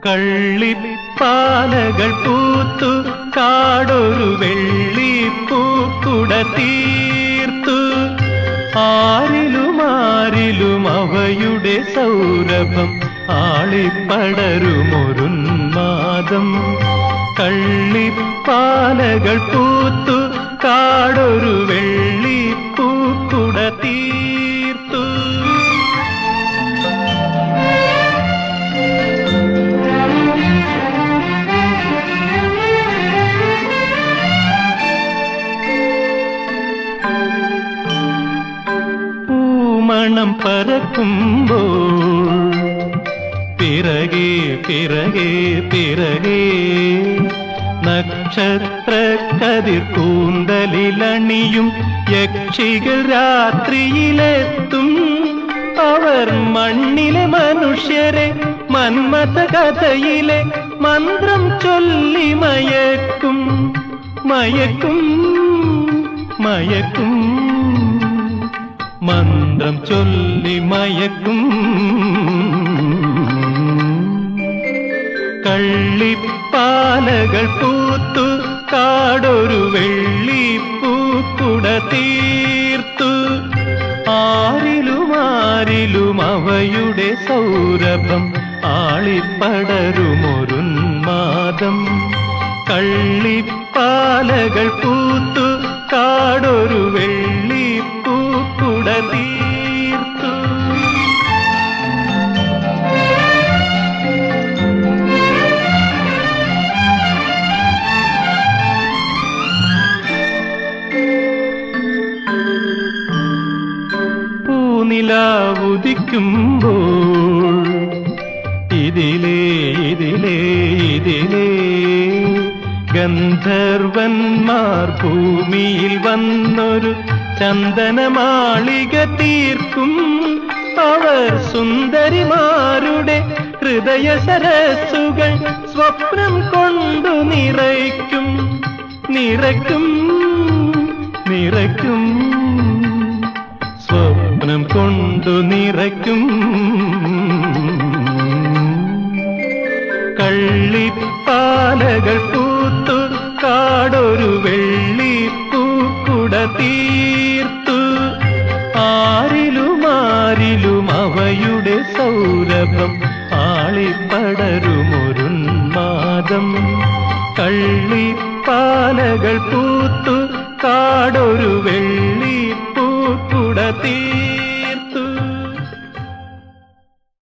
കള്ളിപ്പാലകൾ പൂത്തു കാടൊരു വെള്ളിപ്പൂക്കുട തീർത്തു. ആരിലും അവയുടെ സൗരഭം ആളിപ്പടരുമൊരുന്മാദം. കള്ളിപ്പാലകൾ പൂത്തു കാടൊരു വെള്ളിപ്പൂക്കുട തീർത്തു. പൂമണം പറക്കുമ്പോൾ പിറകെ പിറകെ പിറകെ നക്ഷത്ര കതിർ കൂന്തലിലണിയും യക്ഷികൾ രാത്രിയിലെത്തും. അവർ മണ്ണിലെ മനുഷ്യരെ മന്മഥ കഥയിലെ മന്ത്രം ചൊല്ലി മയക്കും മയക്കും മയക്കും. മന്ത്രം ചൊല്ലി മയക്കും. കള്ളിപ്പാലകൾ പൂത്തു കാടൊരു വെള്ളിപ്പൂക്കുട തീർത്തു. ആരിലും അവയുടെ സൗരഭം ആളിപ്പടരുമൊരുന്മാദം. കള്ളിപ്പാലകൾ പൂത്തു കാടൊരു വെള്ളിപ്പൂക്കുട തീർത്തു. പൂനിലാവുദിക്കുമ്പോൾ ഇതിലേ ഇതിലേ ഇതിലേ ഗന്ധർവന്മാർ ഭൂമിയിൽ വന്നൊരു ചന്ദനമാളിക തീർക്കും. അവർ സുന്ദരിമാരുടെ ഹൃദയ സരസ്സുകൾ സ്വപ്നം കൊണ്ടു നിറയ്ക്കും നിറയ്ക്കും നിറയ്ക്കും. സ്വപ്നം കൊണ്ടു നിറയ്ക്കും. കള്ളിപ്പാലകൾ പൂത്തു കാടൊരു വെള്ളിപ്പൂക്കുട തീർത്തു. ആരിലും അവയുടെ സൗരഭം ആളിപ്പടരുമൊരുന്മാദം. കള്ളിപ്പാലകൾ പൂത്തു കാടൊരു